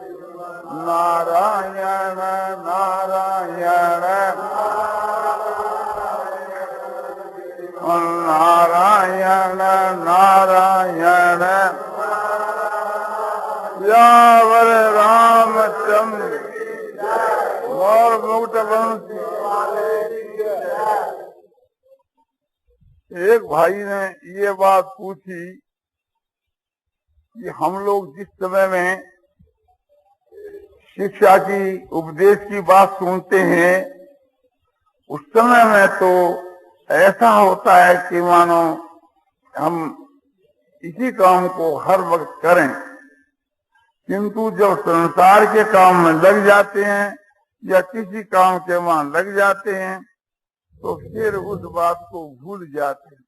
नारायण नारायण नारायण नारायण यावर रामचंद्र और मुक्त वंश। एक भाई ने ये बात पूछी कि हम लोग जिस समय में शिक्षा की उपदेश की बात सुनते हैं उस समय में तो ऐसा होता है कि मानो हम इसी काम को हर वक्त करें, किंतु जब संसार के काम में लग जाते हैं या किसी काम के वहां लग जाते हैं तो फिर उस बात को भूल जाते हैं।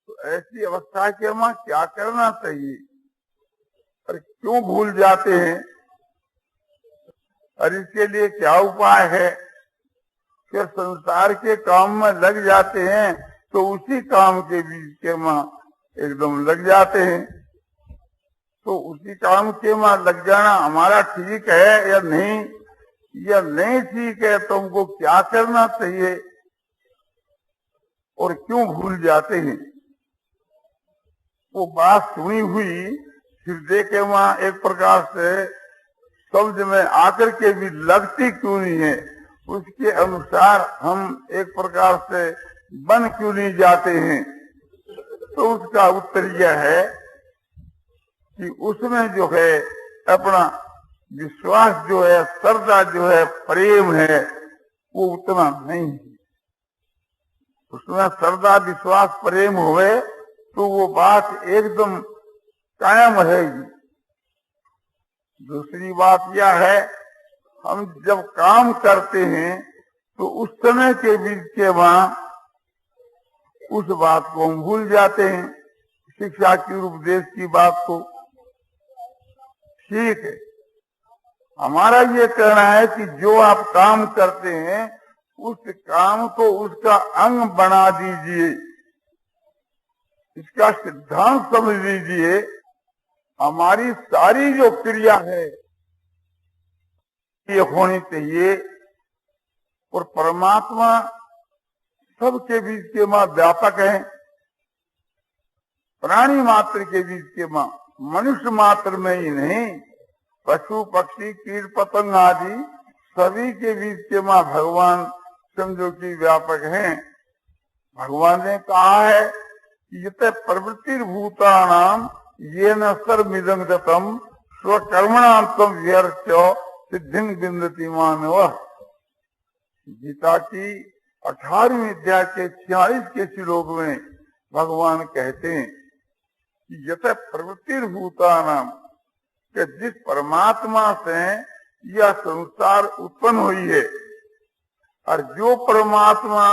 तो ऐसी अवस्था के वहां क्या करना चाहिए और क्यों भूल जाते हैं और इसके लिए क्या उपाय है? फिर संसार के काम में लग जाते हैं तो उसी काम के बीच के वहां एकदम लग जाते हैं। तो उसी काम के वहां लग जाना हमारा ठीक है या नहीं? या नहीं ठीक है तो हमको क्या करना चाहिए और क्यों भूल जाते हैं? वो बात सुनी हुई हृदय के वहां एक प्रकार से समझ में आकर के भी लगती क्यों नहीं है, उसके अनुसार हम एक प्रकार से बन क्यों नहीं जाते हैं? तो उसका उत्तर यह है कि उसमें जो है अपना विश्वास जो है, श्रद्धा जो है, प्रेम है, वो उतना नहीं है। उसमें श्रद्धा विश्वास प्रेम हुए तो वो बात एकदम कायम रहेगी। दूसरी बात यह है, हम जब काम करते हैं तो उस समय के बीच के वहां उस बात को हम भूल जाते हैं, शिक्षा की उपदेश की बात को। ठीक है, हमारा ये कहना है कि जो आप काम करते हैं उस काम को उसका अंग बना दीजिए, इसका सिद्धांत समझ लीजिए। हमारी सारी जो क्रिया है ये होनी चाहिए और परमात्मा सबके बीच के मां व्यापक है। प्राणी मात्र के बीच के मां, मनुष्य मात्र में ही नहीं, पशु पक्षी कीट पतंग आदि सभी के बीच के मां भगवान समझो कि व्यापक हैं। भगवान ने कहा है कि यत प्रवृत्ति भूतानाम ये न सर्वमिदं दत्तम स्वकर्मणां तम व्यर्च्य सिद्धिं विन्दति मानव। गीता की 18वीं अध्याय के 46 के श्लोक में भगवान कहते हैं कि यत प्रवृत्ति भूतानाम, कि जिस परमात्मा से यह संसार उत्पन्न हुई है और जो परमात्मा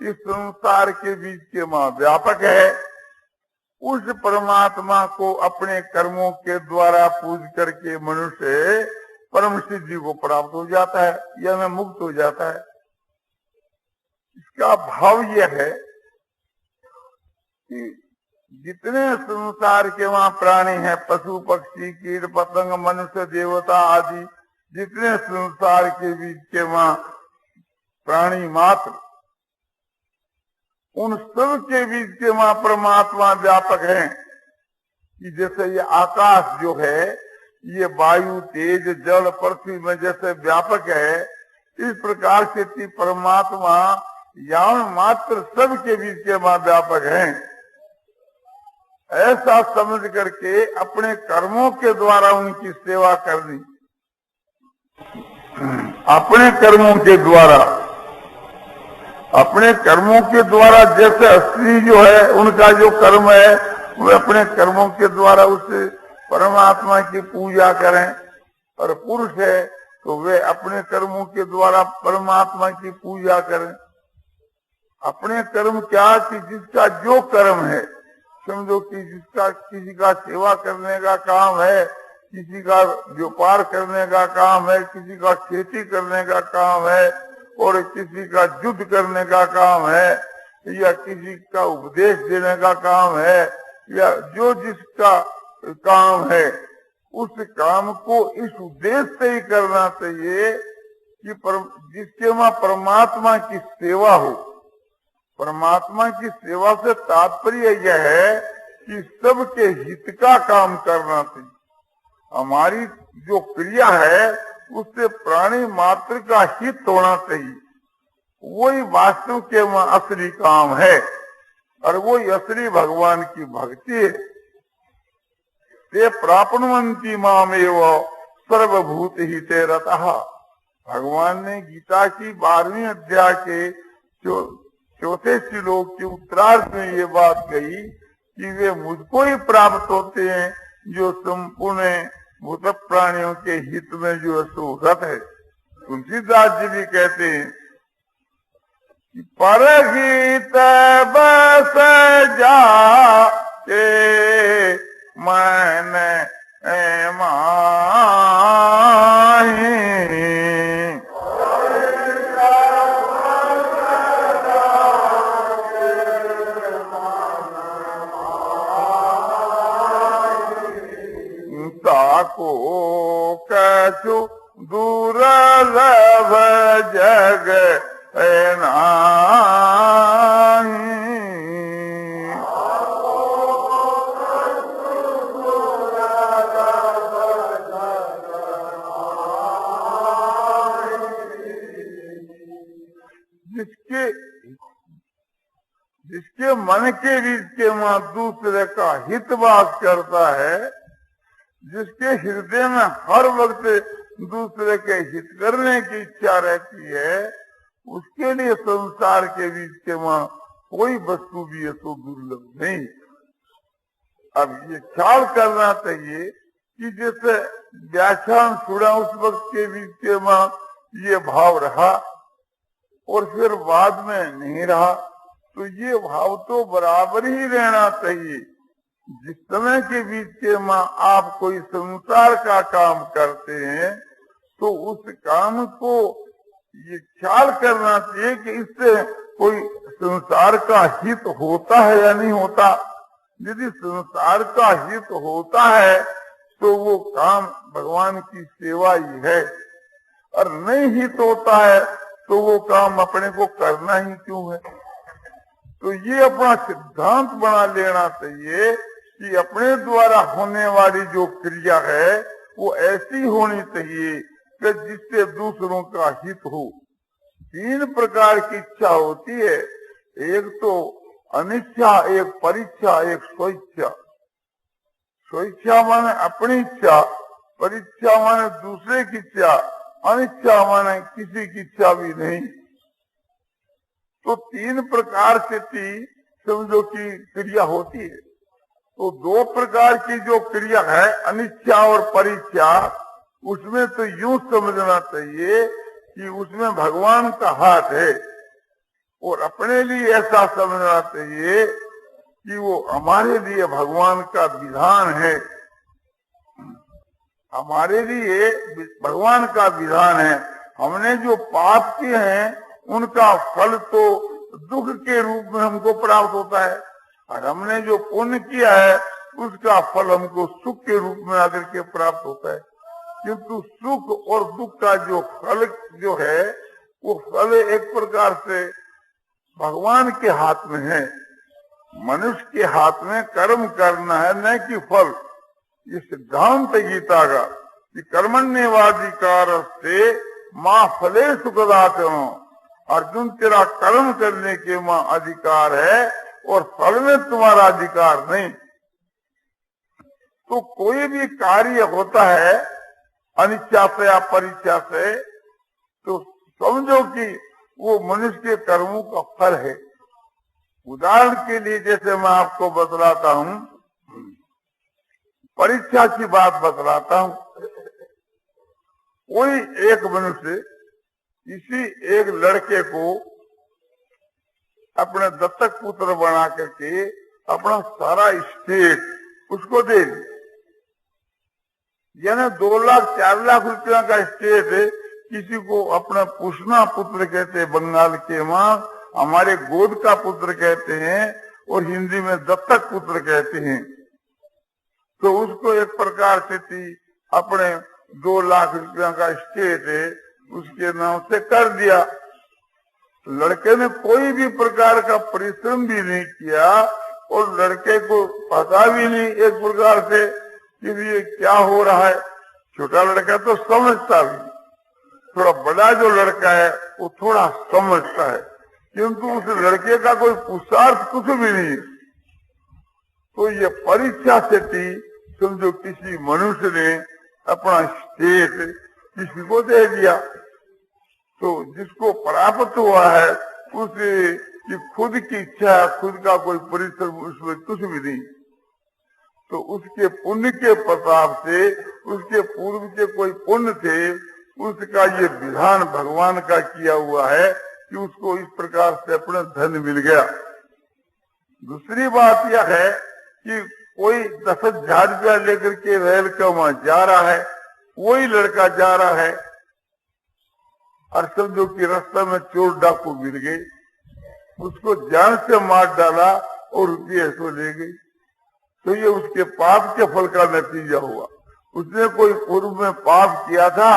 इस संसार के बीच के मां व्यापक है, उस परमात्मा को अपने कर्मों के द्वारा पूज करके मनुष्य परम सिद्धि को प्राप्त हो जाता है या में मुक्त हो जाता है। इसका भाव यह है कि जितने संसार के वहां प्राणी हैं, पशु पक्षी कीट पतंग मनुष्य देवता आदि, जितने संसार के बीच के वहां प्राणी मात्र, उन सब के बीच के वहां परमात्मा व्यापक है। कि जैसे ये आकाश जो है, ये वायु तेज जल पृथ्वी में जैसे व्यापक है, इस प्रकार से परमात्मा यावन मात्र सब के बीच के वहां व्यापक है। ऐसा समझ करके अपने कर्मों के द्वारा उनकी सेवा करनी, अपने कर्मों के द्वारा, अपने कर्मों के द्वारा, जैसे स्त्री जो है उनका जो कर्म है वे अपने कर्मों के द्वारा उस परमात्मा की पूजा करें, और पुरुष है तो वे अपने कर्मों के द्वारा परमात्मा की पूजा करें। अपने कर्म क्या कि जिसका जो कर्म है, समझो कि जिसका किसी का सेवा करने का काम है, किसी का व्यापार करने का काम है, किसी का खेती करने का काम है, और किसी का युद्ध करने का काम है, या किसी का उपदेश देने का काम है, या जो जिसका काम है उस काम को इस उद्देश्य से ही करना चाहिए कि जिसके वहां परमात्मा की सेवा हो। परमात्मा की सेवा से तात्पर्य यह है कि सबके हित का काम करना चाहिए। हमारी जो क्रिया है उससे प्राणी मात्र का हित होना चाहिए। वही वास्तव के वहां असली काम है और वही असली भगवान की भक्ति है। ते प्रापणवंती मामेव सर्वभूत हिते रतः। भगवान ने गीता की 12वीं अध्याय के चौथे श्लोक के उत्तरार्ध में ये बात कही कि वे मुझको ही प्राप्त होते हैं जो संपूर्ण भूत प्राणियों के हित में जो सुरत है। तुलसीदास जी भी कहते हैं कि परहित बस जा के मन माही। ताको कछु दुर्लभ जग नाहि। जिसके मन के बीच के वहां दूसरे का हित वास करता है, जिसके हृदय में हर वक्त दूसरे के हित करने की इच्छा रहती है, उसके लिए संसार के बीच के वहां कोई वस्तु भी है तो दुर्लभ नहीं। अब ये ख्याल करना चाहिए कि जैसे व्याख्यान सुना उस वक्त के बीच के वहां ये भाव रहा और फिर बाद में नहीं रहा, तो ये भाव तो बराबर ही रहना चाहिए। जिस समय के बीच के माँ आप कोई संसार का काम करते हैं तो उस काम को ये ख्याल करना चाहिए कि इससे कोई संसार का हित होता है या नहीं होता। यदि संसार का हित होता है तो वो काम भगवान की सेवा ही है, और नहीं हित होता है तो वो काम अपने को करना ही क्यों है। तो ये अपना सिद्धांत बना लेना चाहिए कि अपने द्वारा होने वाली जो क्रिया है वो ऐसी होनी चाहिए कि जिससे दूसरों का हित हो। 3 प्रकार की इच्छा होती है, एक तो अनिच्छा, एक परीक्षा, एक स्वेच्छा। स्वेच्छा माने अपनी इच्छा, परीक्षा माने दूसरे की इच्छा, अनिच्छा माने किसी की इच्छा भी नहीं। तो 3 प्रकार से समझो की क्रिया होती है। तो 2 प्रकार की जो क्रिया है अनिच्छा और परीक्षा, उसमें तो यूं समझना चाहिए कि उसमें भगवान का हाथ है, और अपने लिए ऐसा समझना चाहिए कि वो हमारे लिए भगवान का विधान है, हमारे लिए भगवान का विधान है। हमने जो पाप किए हैं उनका फल तो दुख के रूप में हमको प्राप्त होता है, और हमने जो पुण्य किया है उसका फल हमको सुख के रूप में आकर के प्राप्त होता है। किंतु सुख और दुख का जो फल जो है वो फल एक प्रकार से भगवान के हाथ में है। मनुष्य के हाथ में कर्म करना है, न कि फल। ये सिद्धांत गीता का कि कर्मण्येवाधिकार से माँ फले सुखदातनो। अर्जुन, तेरा कर्म करने के माँ अधिकार है और फल में तुम्हारा अधिकार नहीं। तो कोई भी कार्य होता है अनिच्छा से या परीक्षा से, तो समझो कि वो मनुष्य के कर्मों का फल है। उदाहरण के लिए जैसे मैं आपको बतलाता हूँ, परीक्षा की बात बतलाता हूँ। कोई एक मनुष्य किसी एक लड़के को अपने दत्तक पुत्र बना करके अपना सारा स्टेट उसको दे दी, यानी 2 लाख 4 लाख रुपया का स्टेट है। किसी को अपना पुष्णा पुत्र कहते हैं बंगाल के, वहां हमारे गोद का पुत्र कहते हैं, और हिंदी में दत्तक पुत्र कहते हैं। तो उसको एक प्रकार से अपने 2 लाख रुपया का स्टेट है उसके नाम से कर दिया। लड़के ने कोई भी प्रकार का परिश्रम भी नहीं किया और लड़के को पता भी नहीं एक प्रकार से कि ये क्या हो रहा है। छोटा लड़का तो समझता भी, थोड़ा बड़ा जो लड़का है वो थोड़ा समझता है, किंतु उस लड़के का कोई पुरुषार्थ कुछ भी नहीं है। तो ये परीक्षा से थी, समझो किसी मनुष्य ने अपना स्टेट किसी को दे दिया, तो जिसको प्राप्त हुआ है उसे कि खुद की इच्छा, खुद का कोई परिश्रम उसमें कुछ भी नहीं, तो उसके पुण्य के प्रताप से, उसके पूर्व के कोई पुण्य थे, उसका ये विधान भगवान का किया हुआ है कि उसको इस प्रकार से अपना धन मिल गया। दूसरी बात यह है कि कोई 10,000 रुपया लेकर के रेल का वहां जा रहा है, वही लड़का जा रहा है और समझो कि रास्ते में चोर डाकू मिल गए, उसको जान से मार डाला और रुपये तो ले गई, तो ये उसके पाप के फल का नतीजा हुआ। उसने कोई पूर्व में पाप किया था,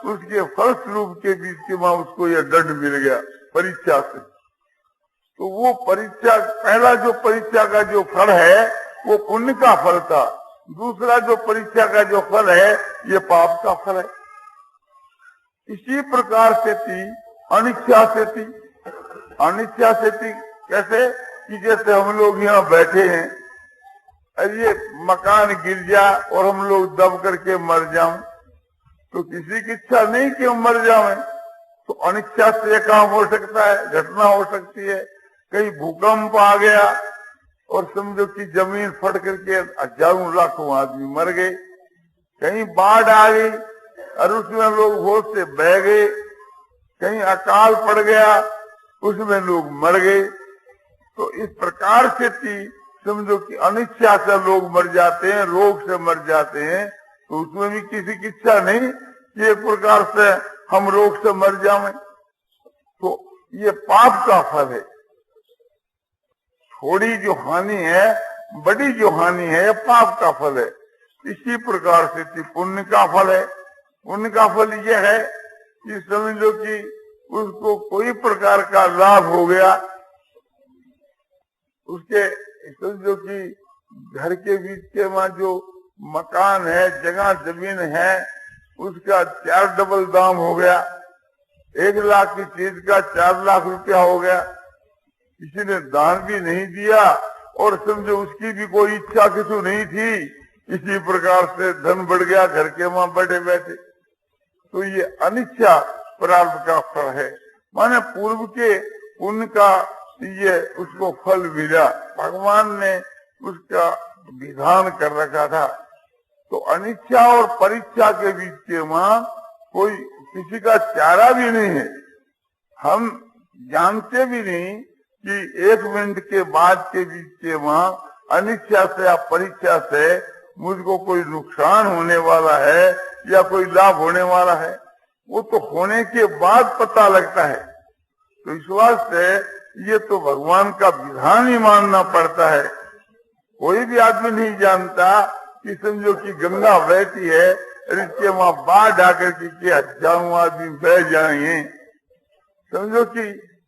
उसके फलस्वरूप के बीच में उसको यह दंड मिल गया परीक्षा से। तो वो परीक्षा, पहला जो परीक्षा का जो फल है वो पुण्य का फल था, दूसरा जो परीक्षा का जो फल है ये पाप का फल है। इसी प्रकार से थी अनिच्छा से थी। अनिच्छा से थी कैसे कि जैसे हम लोग यहाँ बैठे हैं, अरे ये मकान गिर जा और हम लोग दब करके मर जाऊं, तो किसी की इच्छा नहीं कि हम मर जाएं, तो अनिच्छा से काम हो सकता है, घटना हो सकती है। कहीं भूकंप आ गया और समझो कि जमीन फट करके हजारों लाखों आदमी मर गए, कहीं बाढ़ आ गई और उसमें लोग होश से बह गए, कहीं अकाल पड़ गया उसमें लोग मर गए। तो इस प्रकार से थी, समझो कि अनिच्छा से लोग मर जाते हैं, रोग से मर जाते हैं, तो उसमें भी किसी की इच्छा नहीं कि एक प्रकार से हम रोग से मर जाएं, तो ये पाप का फल है। थोड़ी जो हानि है, बड़ी जो हानि है, पाप का फल है। इसी प्रकार से पुण्य का फल है। पुण्य का फल यह है कि समझ लो कि उसको कोई प्रकार का लाभ हो गया, उसके समझो कि घर के बीच के वहां जो मकान है, जगह जमीन है, उसका 4 डबल दाम हो गया, 1 लाख की चीज का 4 लाख रुपया हो गया। किसी ने दान भी नहीं दिया और समझो उसकी भी कोई इच्छा किसी नहीं थी, इसी प्रकार से धन बढ़ गया घर के वहां बैठे बैठे। तो ये अनिच्छा प्रारब्ध का फल है, माने पूर्व के पुण्य का ये उसको फल मिला, भगवान ने उसका विधान कर रखा था। तो अनिच्छा और परीक्षा के बीच के वहां कोई किसी का चारा भी नहीं है। हम जानते भी नहीं कि 1 मिनट के बाद के बीच के वहां अनिच्छा से या परीक्षा से मुझको कोई नुकसान होने वाला है या कोई लाभ होने वाला है, वो तो होने के बाद पता लगता है। तो इस वास्ते ये तो भगवान का विधान ही मानना पड़ता है। कोई भी आदमी नहीं जानता कि समझो कि गंगा बहती है, इसके वहां बाढ़ आकर के हजारों आदमी बह जाएंगे, समझो कि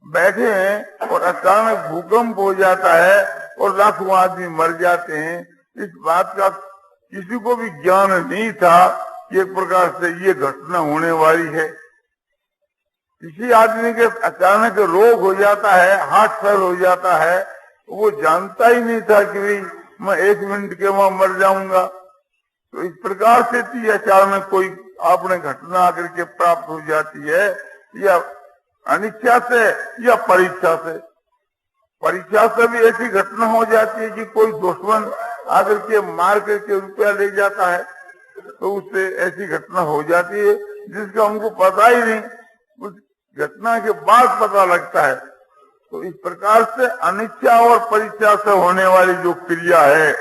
बैठे हैं और अचानक भूकंप हो जाता है और लाखों आदमी मर जाते हैं। इस बात का किसी को भी ज्ञान नहीं था कि एक प्रकार से ये घटना होने वाली है। किसी आदमी के अचानक रोग हो जाता है, हार्ट फेल हो जाता है, वो जानता ही नहीं था कि भाई मैं 1 मिनट के वहां मर जाऊंगा। तो इस प्रकार से थी अचानक कोई आपने घटना आकर के प्राप्त हो जाती है, या अनिच्छा से या परीक्षा से। परीक्षा से भी ऐसी घटना हो जाती है कि कोई दुश्मन आकर के मार करके रुपया ले जाता है, तो उससे ऐसी घटना हो जाती है जिसका हमको पता ही नहीं, उस घटना के बाद पता लगता है। तो इस प्रकार से अनिच्छा और परीक्षा से होने वाली जो क्रिया है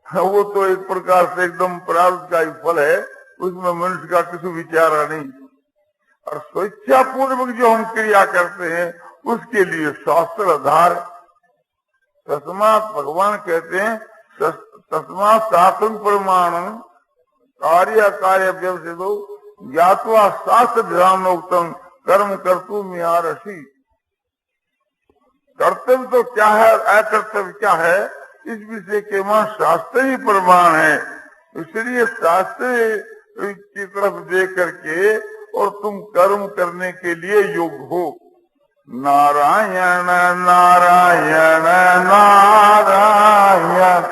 वो तो एक प्रकार से एकदम प्रारब्ध का ही फल है, उसमें मनुष्य का किसी विचारा नहीं। और स्वेच्छा पूर्वक जो हम क्रिया करते हैं उसके लिए शास्त्र आधार। तस्मात् भगवान कहते हैं तस्मात् शास्त्र प्रमाण कार्य कार्य व्यवसितो ज्ञात्वा शास्त्र ध्यानोक्तम कर्म कर्तुम यारसी। कर्तव्य तो क्या है, अकर्तव्य क्या है, इस विषय के वहां शास्त्र ही प्रमाण है। इसलिए शास्त्र की तरफ देख करके और तुम कर्म करने के लिए योग्य हो। नारायण नारायण नारायण।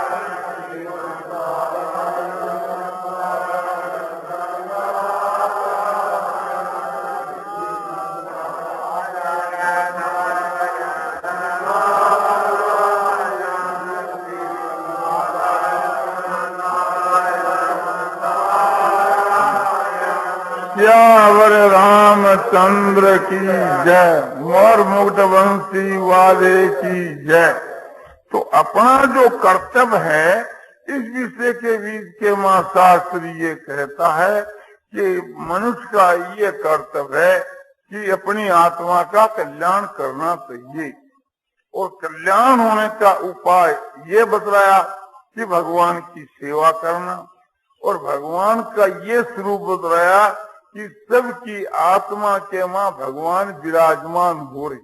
श्यावर रामचंद्र की जय, मोर मुकुट वंशी वाले की जय। तो अपना जो कर्तव्य है, इस विषय के बीच के मां शास्त्र ये कहता है कि मनुष्य का ये कर्तव्य है कि अपनी आत्मा का कल्याण करना चाहिए। और कल्याण होने का उपाय ये बतलाया कि भगवान की सेवा करना, और भगवान का ये स्वरूप बतलाया कि सबकी आत्मा के मां भगवान विराजमान हो रही।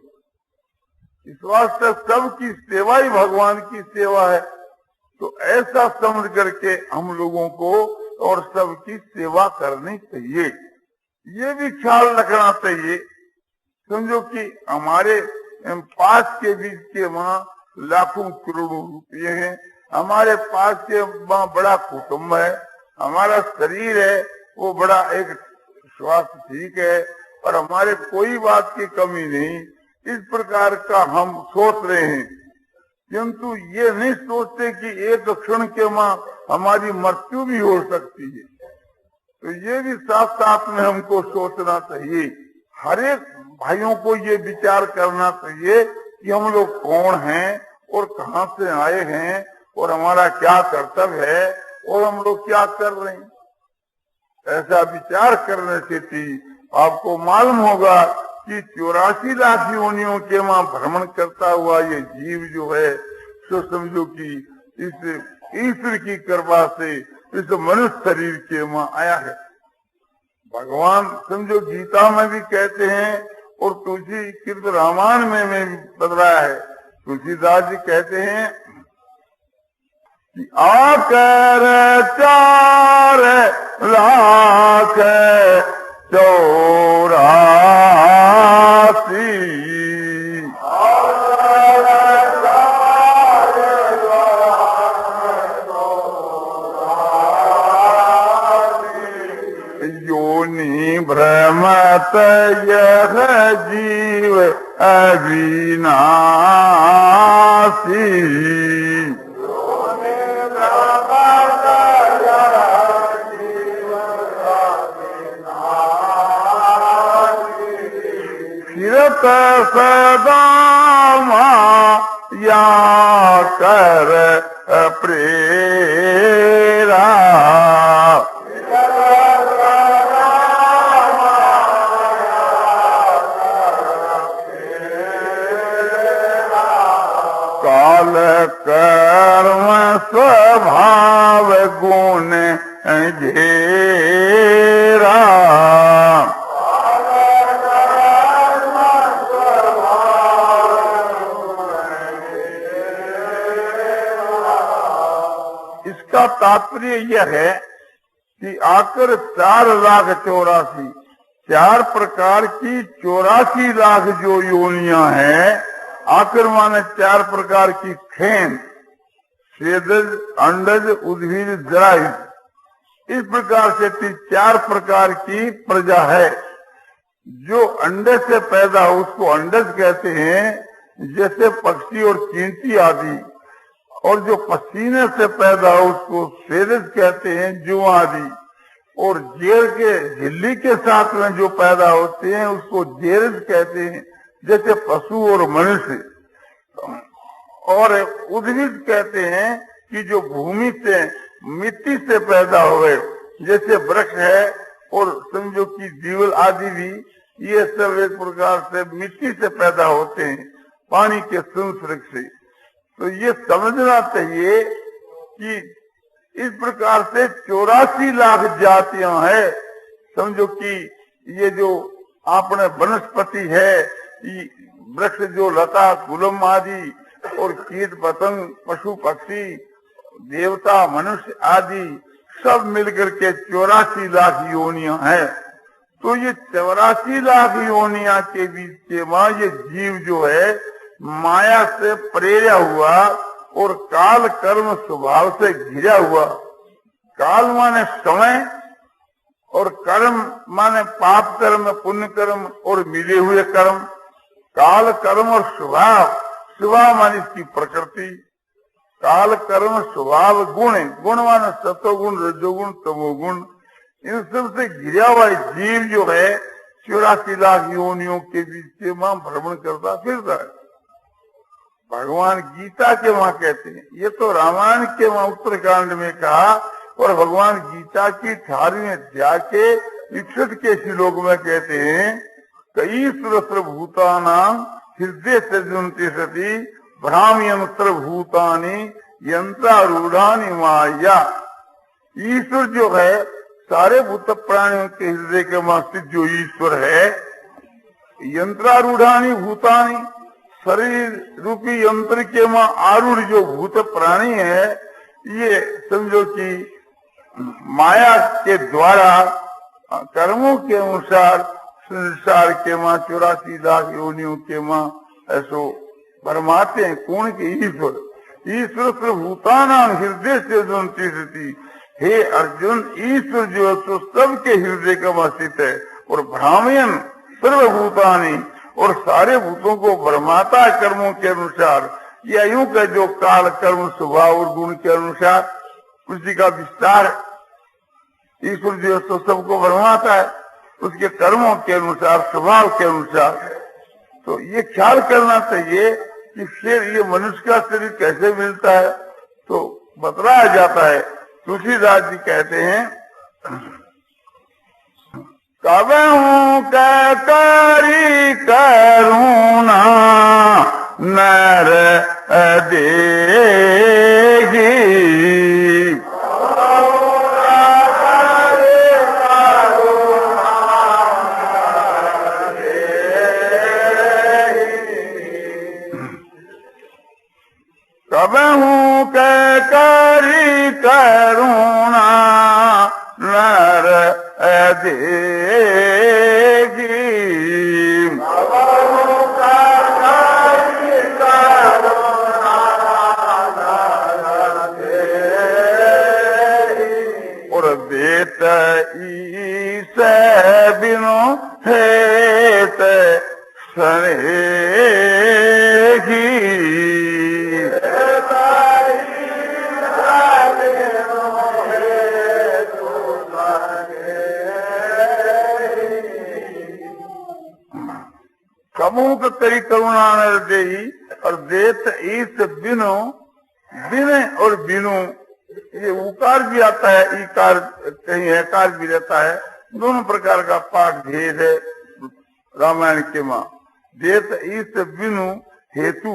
इस वास्ते सबकी सेवा ही भगवान की सेवा है। तो ऐसा समझ करके हम लोगों को और सबकी सेवा करनी चाहिए। ये भी ख्याल रखना चाहिए, समझो कि हमारे पास के बीच के वहाँ लाखों करोड़ों रुपये हैं, हमारे पास के वहाँ बड़ा कुटुंब है, हमारा शरीर है वो बड़ा एक स्वास्थ्य ठीक है और हमारे कोई बात की कमी नहीं, इस प्रकार का हम सोच रहे हैं। किंतु ये नहीं सोचते कि एक क्षण के मां हमारी मृत्यु भी हो सकती है। तो ये भी साथ साथ में हमको सोचना चाहिए। हर एक भाइयों को ये विचार करना चाहिए कि हम लोग कौन हैं और कहाँ से आए हैं और हमारा क्या कर्तव्य है और हम लोग क्या कर रहे हैं। ऐसा विचार करने से भी आपको मालूम होगा कि 84 लाख योनियों के वहां भ्रमण करता हुआ ये जीव जो है, तो समझो कि इस ईश्वर की कृपा से इस मनुष्य शरीर के वहां आया है। भगवान समझो गीता में भी कहते हैं और तुलसी कीर्त रामायण में भी बतलाया है। तुलसीदास जी कहते हैं कि आकर 4 लाख 84 योनि भ्रमत यह जीव अविनाशी। फिरत सदा माया कर प्रेरा। काल कर्म स्वभाव गुण घेरा। इसका तात्पर्य यह है कि आकर 4 लाख 84, 4 प्रकार की 84 लाख जो योनियां हैं, आकर माने 4 प्रकार की खेन, स्वेदज, अंडज, उद्भिद, जरायुज। इस प्रकार से 4 प्रकार की प्रजा है। जो अंडे से पैदा हो उसको अंडज कहते हैं, जैसे पक्षी और चींटी आदि। और जो पसीने से पैदा हो उसको स्वेदज कहते हैं, जुआ आदि। और जेर के झिल्ली के साथ में जो पैदा होते हैं उसको जेरज कहते हैं, जैसे पशु और मनुष्य। और उद्भिद कहते हैं कि जो भूमि से मिट्टी से पैदा हुए, जैसे वृक्ष है और समझो कि जीवल आदि भी, ये सब एक प्रकार से मिट्टी से पैदा होते हैं, पानी के संसर्ग से। तो ये समझना चाहिए कि इस प्रकार से 84 लाख जातियां है। समझो कि ये जो आपने वनस्पति है, वृक्ष जो लता गुलम आदि और कीट पतंग पशु पक्षी देवता मनुष्य आदि सब मिलकर के 84 लाख योनियां हैं। तो ये 84 लाख योनियां के बीच के मां ये जीव जो है माया से प्रेरा हुआ और काल कर्म स्वभाव से घिरा हुआ। काल माने समय और कर्म माने पाप कर्म पुण्य कर्म और मिले हुए कर्म। काल कर्म और स्वभाव, स्वभाव माने इसकी प्रकृति। काल कर्म स्वभाव गुण, गुण माने सतोगुण रजोगुण तमोगुण। इन सब से घिरा हुआ जीव जो है 84 लाख योनियों के बीच से मां भ्रमण करता फिरता है। भगवान गीता के वहां कहते हैं, ये तो रामायण के वहां उत्तरकांड में कहा, और भगवान गीता की 18वें अध्याय के 61 के श्लोक में कहते हैं, कई सहस्र भूतानां हृदय से जुनती सती भ्राम्यंत्र भूतानि यंत्रारूढ़ानि माया। ईश्वर जो है सारे भूत प्राणियों के हृदय के मस्तिष्क जो ईश्वर है, यंत्रारूढ़ानि भूतानि, शरीर रूपी यंत्र के मां आरूढ़ जो भूत प्राणी है, ये समझो कि माया के द्वारा कर्मों के अनुसार संसार के मां 84 लाख योनियों के मां ऐसो परमाते हैं। कौन के ईश्वर, ईश्वर भूतानां हृदय से जनती सती। हे अर्जुन, ईश्वर जो है तो सबके हृदय का स्थित है, और भ्रामयन सर्वभूतानि, और सारे भूतों को भ्रमाता कर्मों के अनुसार, या यूं का जो काल कर्म स्वभाव और गुण के अनुसार उसी का विस्तार। ईश्वर जो है तो सबको भ्रमाता है उसके कर्मों के अनुसार स्वभाव के अनुसार। तो ये ख्याल करना चाहिए कि फिर ये मनुष्य का शरीर कैसे मिलता है। तो बतलाया जाता है, तुलसीदास जी कहते हैं, कबहू कै करी करुणा नर देगी। कबहू कै करी करुणा नर देगी। और देत ईस बिनु हेत सनेगी। कमुक करी करुणा नर देही, और देत ईस बिनु, बिन और बिनु ये उकार भी आता है, ईकार कहीं एकार भी रहता है। दोनों प्रकार का पाठ भेद है रामायण के मां। देत ईस बिनु हेतु,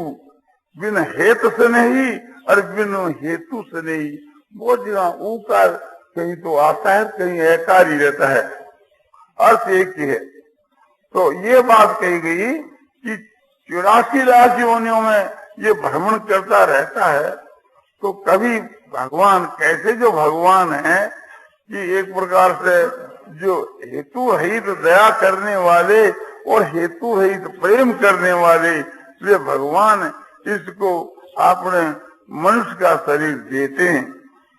बिन हेतु से नहीं और बिनु हेतु से नहीं। बहुत जगह उकार कहीं तो आता है, कहीं एकार ही रहता है, अर्थ एक ही है। तो ये बात कही गई कि 84 लाख योनियों में ये भ्रमण करता रहता है। तो कभी भगवान कैसे, जो भगवान है कि एक प्रकार से जो हेतु रहित दया करने वाले और हेतु रहित प्रेम करने वाले, इसलिए भगवान इसको अपने मनुष्य का शरीर देते हैं।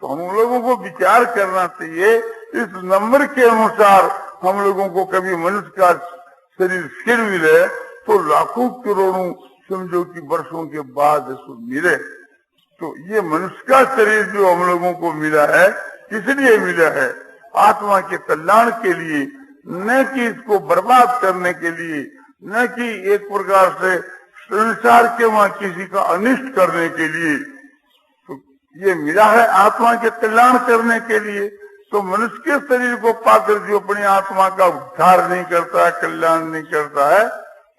तो हम लोगों को विचार करना चाहिए, इस नंबर के अनुसार हम लोगों को कभी मनुष्य का शरीर फिर मिले तो लाखों करोड़ों समझो कि वर्षों के बाद इसको मिले। तो ये मनुष्य का शरीर जो हम लोगों को मिला है, किस लिए मिला है? आत्मा के कल्याण के लिए, न कि इसको बर्बाद करने के लिए, न कि एक प्रकार से संसार के वहां किसी का अनिष्ट करने के लिए। तो ये मिला है आत्मा के कल्याण करने के लिए। तो मनुष्य के शरीर को पाकर जो अपनी आत्मा का उद्धार नहीं करता है, कल्याण नहीं करता है,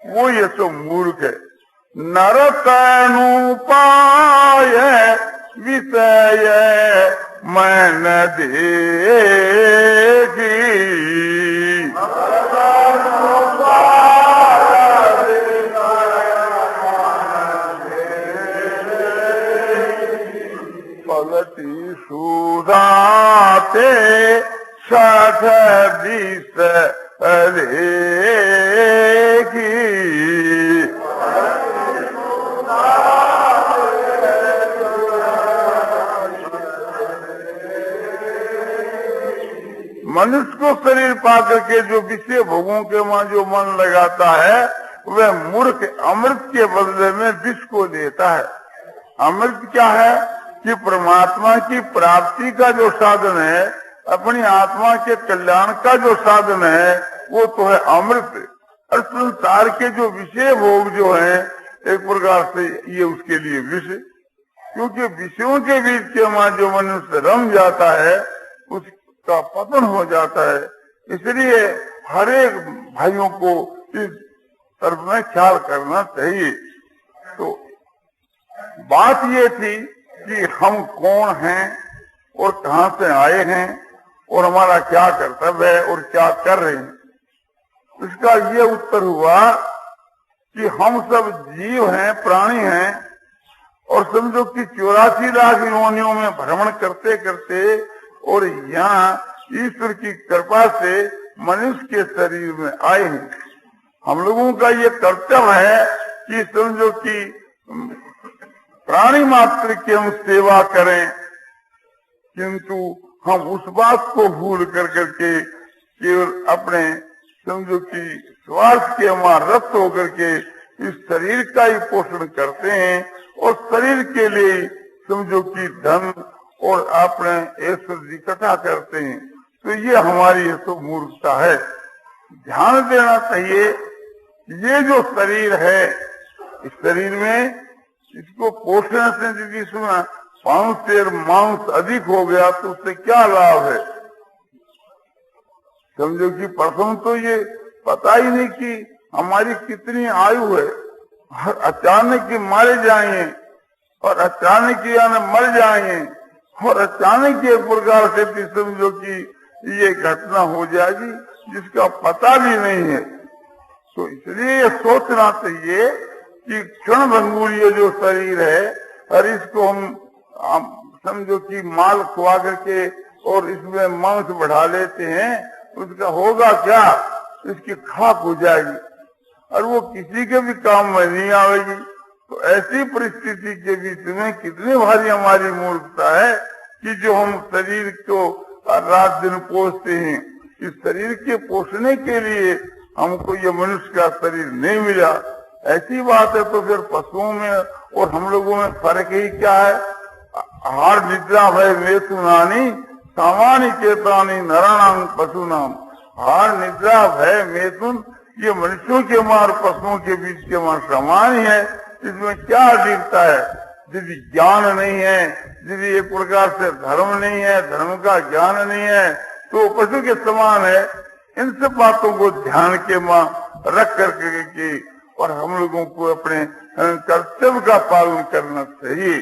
वो ये तो मूर्ख है। नरक पाय विषय मन देखी। पलटी सुधाते 60 20 रेखी। मनुष्य को शरीर पाकर के जो विषय भोगों के वहां जो मन लगाता है वह मूर्ख अमृत के बदले में विष को लेता है। अमृत क्या है कि परमात्मा की प्राप्ति का जो साधन है, अपनी आत्मा के कल्याण का जो साधन है वो तो है अमृत। और संसार के जो विषय भोग जो है एक प्रकार से ये उसके लिए विष, क्योंकि विषयों के बीच के वहां जो मनुष्य रम जाता है उसका पतन हो जाता है। इसलिए हर एक भाइयों को इस तरफ में ख्याल करना चाहिए। तो बात ये थी कि हम कौन हैं और कहां से आए हैं और हमारा क्या कर्तव्य है और क्या कर रहे हैं। इसका ये उत्तर हुआ कि हम सब जीव हैं, प्राणी हैं, और समझो कि 84 लाख योनियों में भ्रमण करते करते और यहाँ ईश्वर की कृपा से मनुष्य के शरीर में आए हैं। हम लोगों का ये कर्तव्य है कि समझो कि प्राणी मात्र की हम सेवा करें, किंतु हम उस बात को भूल कर करके केवल अपने समझो कि स्वार्थ के वहां रत होकर के इस शरीर का ही पोषण करते हैं और शरीर के लिए समझो कि धन और अपने ऐश्वर्य इकट्ठा करते हैं। तो ये हमारी तो मूर्खता है। ध्यान देना चाहिए ये जो शरीर है, इस शरीर में इसको पोषण से यदि सुना 5 शेर मांस अधिक हो गया तो उससे क्या लाभ है। समझो कि प्रथम तो ये पता ही नहीं कि हमारी कितनी आयु है, अचानक ही मारे जाएंगे और अचानक ही मर जाएंगे और अचानक एक प्रकार से समझो कि ये घटना हो जाएगी जिसका पता भी नहीं है। तो इसलिए ये सोचना चाहिए कि क्षण भंगुर ये जो शरीर है और इसको हम समझो कि माल खुआ करके और इसमें मांस बढ़ा लेते हैं, उसका होगा क्या, इसकी खाक हो जाएगी और वो किसी के भी काम में नहीं आएगी। तो ऐसी परिस्थिति के बीच में कितनी भारी हमारी मूर्खता है कि जो हम शरीर को रात दिन पोषते हैं। इस शरीर के पोषने के लिए हमको ये मनुष्य का शरीर नहीं मिला। ऐसी बात है तो फिर पशुओं में और हम लोगों में फर्क ही क्या है। आहार निद्रा भय मेथुनानी सामान्य चेतानी नराणाम पशुनाम। आहार निद्रा भय मेथुन ये मनुष्यों के मार पशुओं के बीच के मार समान ही है। इसमें क्या दिखता है, यदि ज्ञान नहीं है, यदि एक प्रकार से धर्म नहीं है, धर्म का ज्ञान नहीं है तो पशु के समान है। इन सब बातों को ध्यान के मां रख करके और हम लोगों को अपने कर्तव्य का पालन करना चाहिए।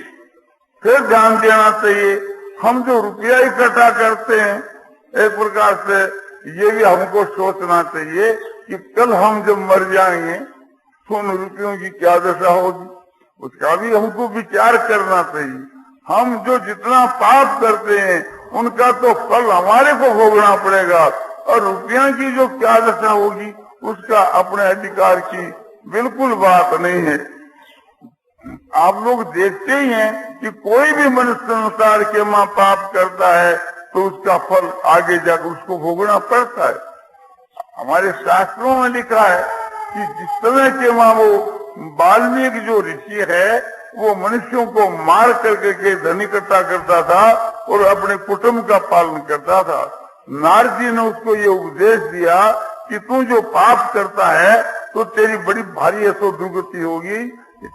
फिर ध्यान देना चाहिए हम जो रुपया इकट्ठा करते हैं, एक प्रकार से ये भी हमको सोचना चाहिए कि कल हम जब मर जाएंगे तो उन रुपयों की क्या दशा होगी, उसका भी हमको विचार करना चाहिए। हम जो जितना पाप करते हैं उनका तो फल हमारे को भोगना पड़ेगा और रुपया की जो क्या दशा होगी उसका अपने अधिकार की बिल्कुल बात नहीं है। आप लोग देखते ही हैं कि कोई भी मनुष्य संसार के मां पाप करता है तो उसका फल आगे जाकर उसको भोगना पड़ता है। हमारे शास्त्रों में लिखा है कि जिस समय के मां वो वाल्मीकि जो ऋषि है वो मनुष्यों को मार करके धन इकट्ठा करता था और अपने कुटुंब का पालन करता था। नारद जी ने उसको ये उपदेश दिया कि तू जो पाप करता है तो तेरी बड़ी भारी ऐसो दुर्गति होगी,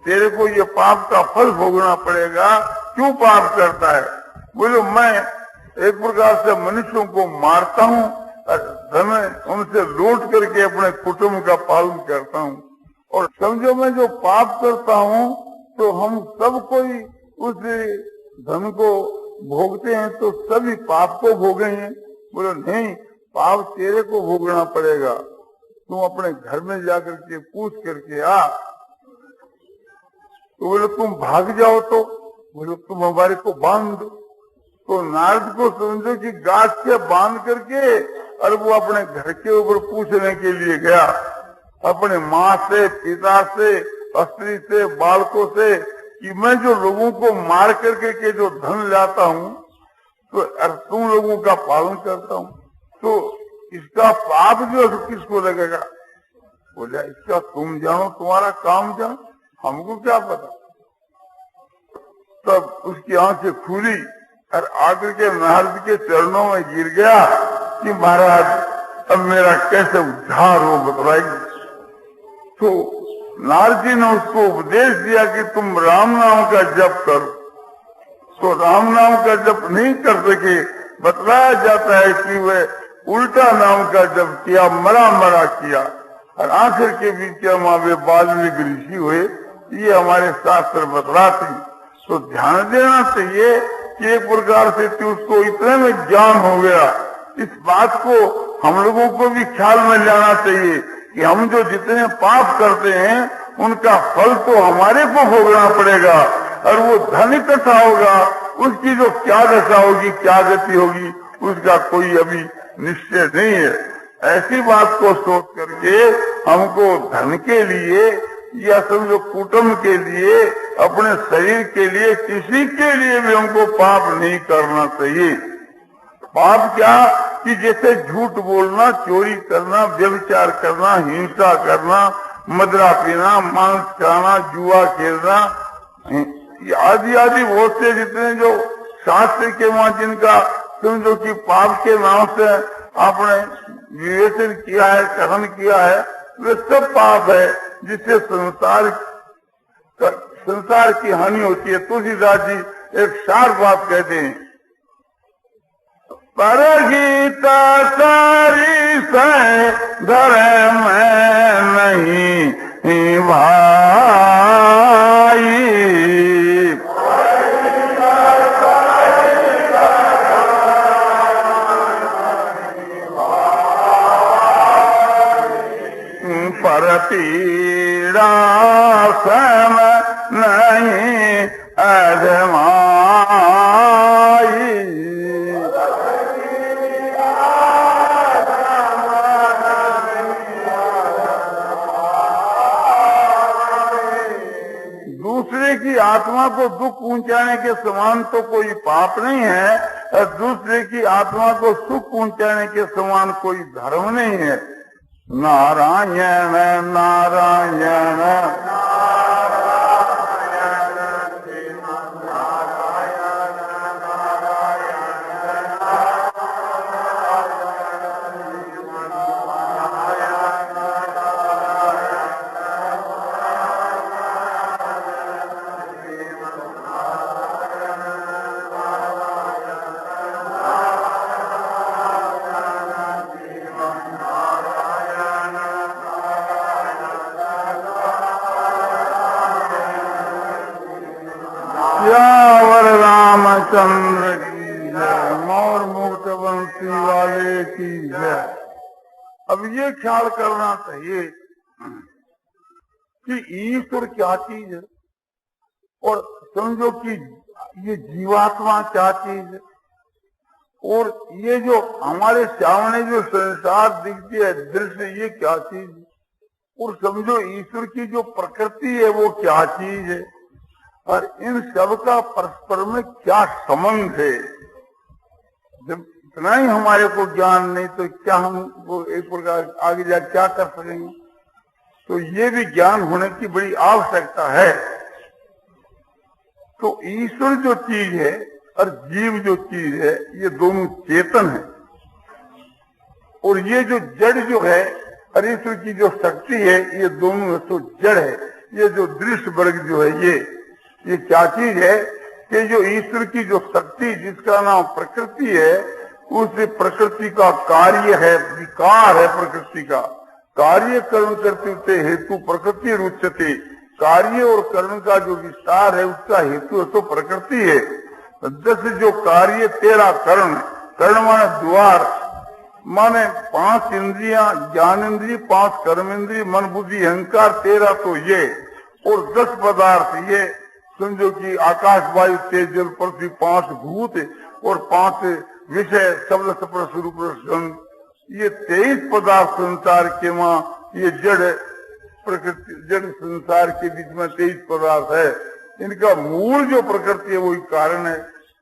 तेरे को ये पाप का फल भोगना पड़ेगा। क्यों पाप करता है? बोलो मैं एक प्रकार से मनुष्यों को मारता हूँ, धन उनसे लूट करके अपने कुटुंब का पालन करता हूँ। और समझो मैं जो पाप करता हूँ तो हम सब कोई उस धन को भोगते हैं तो सभी पाप को भोगेंगे। बोले नहीं, पाप तेरे को भोगना पड़ेगा, तुम अपने घर में जाकर के पूछ करके आ। तो बोले तुम भाग जाओ, तो बोले तुम हमारे को बांध दो। तो नारद को समझो कि गाछ से बांध करके और वो अपने घर के ऊपर पूछने के लिए गया, अपने माँ से, पिता से, स्त्री से, बालकों से, कि मैं जो लोगों को मार करके के जो धन लाता हूँ तो तुम लोगों का पालन करता हूँ, तो इसका पाप जो है किसको लगेगा? बोला इसका तुम जानो, तुम्हारा काम जानो, हमको क्या पता। तब उसकी आंखें खुली और आकर के नारद के चरणों में गिर गया कि महाराज अब मेरा कैसे उद्धार हो बताइए। तो नारद जी ने उसको उपदेश दिया कि तुम राम नाम का जप करो। तो राम नाम का जप नहीं कर सके, बतलाया जाता है कि वह उल्टा नाम का जप किया, मरा किया, और आखिर के बीच में वे वाल्मीकि ऋषि हुए। ये हमारे शास्त्र बतलाते हैं। तो ध्यान देना चाहिए कि एक प्रकार से उसको इतने में ज्ञान हो गया। इस बात को हम लोगों को भी ख्याल में लाना चाहिए कि हम जो जितने पाप करते हैं उनका फल तो हमारे को भोगना पड़ेगा, और वो धन इकट्ठा होगा, उसकी जो क्या दशा होगी, क्या गति होगी, उसका कोई अभी निश्चय नहीं है। ऐसी बात को सोच करके हमको धन के लिए या समझो कुटुंब के लिए, अपने शरीर के लिए, किसी के लिए भी हमको पाप नहीं करना चाहिए। पाप क्या कि जैसे झूठ बोलना, चोरी करना, व्यभिचार करना, हिंसा करना, मदिरा पीना, मांस खाना, जुआ खेलना, आदि आदि बहुत से जितने जो शास्त्र के वहां जिनका समझो कि पाप के नाम से आपने विवेचन किया है, कथन किया है, वे सब पाप है जिससे संसार की हानि होती है। तुलसीदास जी एक सार बात कहते हैं, पर गीता सारी से धर्म नहीं भाई, पर पीड़ा सम नहीं अजमाई। दूसरे की आत्मा को दुख पहुंचाने के समान तो कोई पाप नहीं है, और दूसरे की आत्मा को सुख पहुंचाने के समान कोई धर्म नहीं है। नारायण नारायण रामचंद्र की जय, मोर मुक्त बंसी वाले की जय। अब ये ख्याल करना चाहिए कि ईश्वर क्या चीज है, और समझो कि ये जीवात्मा क्या चीज है, और ये जो हमारे सामने जो संसार दिखती है दृश्य, ये क्या चीज है, और समझो ईश्वर की जो प्रकृति है वो क्या चीज है, और इन सब का परस्पर में क्या संबंध है। जब इतना ही हमारे को ज्ञान नहीं तो क्या हम वो एक प्रकार आगे जा क्या कर सकेंगे। तो ये भी ज्ञान होने की बड़ी आवश्यकता है। तो ईश्वर जो चीज है और जीव जो चीज है, ये दोनों चेतन है, और ये जो जड़ जो है और ईश्वर की जो शक्ति है, ये दोनों तो जड़ है। ये जो दृश्य वर्ग जो है ये क्या चीज है कि जो ईश्वर की जो शक्ति जिसका नाम प्रकृति है, उस प्रकृति का कार्य है, विकार है प्रकृति का। कार्य कर्म करते हेतु प्रकृति रुच्यते, कार्य और कर्म का जो विस्तार है उसका हेतु तो प्रकृति है। 10 जो कार्य, 13 कर्ण, कर्ण माने द्वार, माने 5 इंद्रियां, ज्ञान इंद्रिय, 5 कर्म इंद्रिय, मन बुद्धि अहंकार, 13 तो ये, और 10 पदार्थ ये समझो कि आकाश वायु तेज जल पृथ्वी, 5 भूत और 5 विषय, शब्द स्पर्श रूप रस, ये 23 पदार्थ संसार के वहाँ, ये जड़ प्रकृति, जड़ संसार के बीच में 23 पदार्थ है। इनका मूल जो प्रकृति है वही कारण है।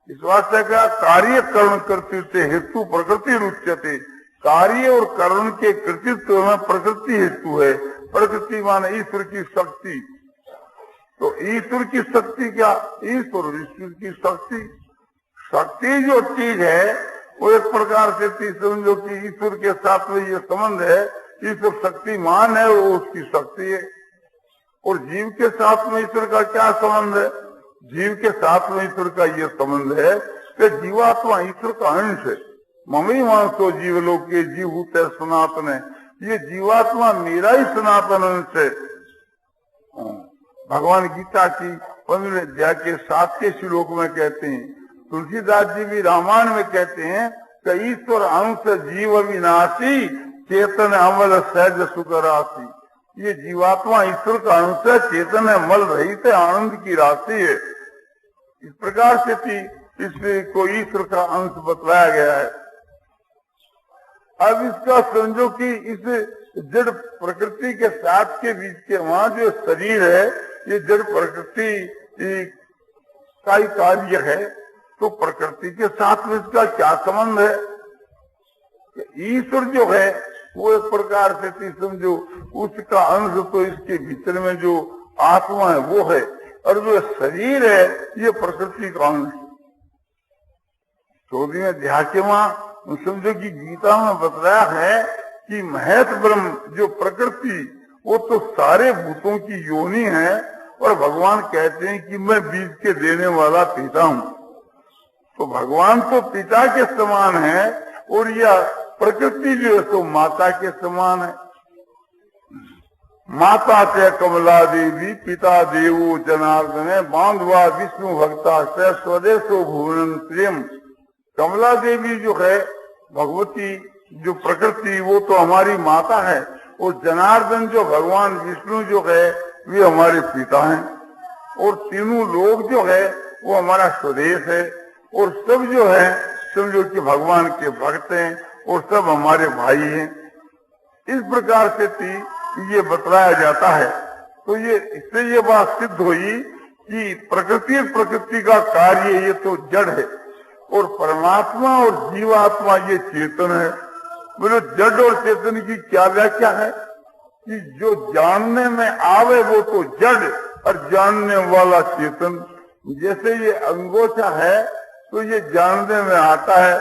इस वास्ते का कार्य कर्ण कर्तृत्व हेतु प्रकृति रुच्यते, कार्य और कर्ण के कृतित्व में प्रकृति हेतु है। प्रकृति माने ईश्वर की शक्ति। तो ईश्वर की शक्ति क्या? ईश्वर की शक्ति, शक्ति जो चीज है वो एक प्रकार से समझो कि ईश्वर के साथ में ये संबंध है, ईश्वर शक्तिमान है, वो उसकी शक्ति है। और जीव के साथ में ईश्वर का क्या संबंध है? जीव के साथ में ईश्वर का ये संबंध है कि जीवात्मा ईश्वर का अंश है। ममी मानसो जीवलोक के जीव होते सनातन है, ये जीवात्मा मेरा ही सनातन अंश है। भगवान गीता की 15वें अध्याय के 7वें श्लोक में कहते हैं, तुलसीदास जी भी रामायण में कहते हैं कि ईश्वर अंश जीव विनाशी, चेतन अमल सहज सुख राशि। ये जीवात्मा ईश्वर का अंश है, चेतन है, मल रहित है, आनंद की राशि है। इस प्रकार से इसको ईश्वर का अंश बतलाया गया है। अब इसका समझो कि इस जड़ प्रकृति के साथ के बीच के वहां जो शरीर है, ये जड़ प्रकृति का ही कार्य है, तो प्रकृति के साथ में इसका क्या संबंध है? ईश्वर जो है वो एक प्रकार से समझो उसका अंश, तो इसके भीतर में जो आत्मा है वो है, और जो शरीर है ये प्रकृति का अंश। 14वें अध्याय के वहां समझो कि गीता में बतलाया है कि महत ब्रह्म जो प्रकृति, वो तो सारे भूतों की योनि है, और भगवान कहते हैं कि मैं बीज के देने वाला पिता हूँ। तो भगवान तो पिता के समान है, और यह प्रकृति जो है तो माता के समान है। माता से कमला देवी, पिता देवो जनार्दन, बांधवा विष्णु भक्ता से स्वदेशो भुवन प्रेम। कमला देवी जो है भगवती, जो प्रकृति, वो तो हमारी माता है, और जनार्दन जो भगवान विष्णु जो है वे हमारे पिता हैं, और तीनों लोग जो है वो हमारा स्वदेश है, और सब जो है समझो कि भगवान के भक्त हैं, और सब हमारे भाई हैं। इस प्रकार से ये बतलाया जाता है। तो ये इससे ये बात सिद्ध हुई कि प्रकृति का कार्य ये तो जड़ है, और परमात्मा और जीवात्मा ये चेतन है। बोले जड़ और चेतन की क्या व्याख्या है? कि जो जानने में आवे वो तो जड़, और जानने वाला चेतन। जैसे ये अंगोछा है तो ये जानने में आता है,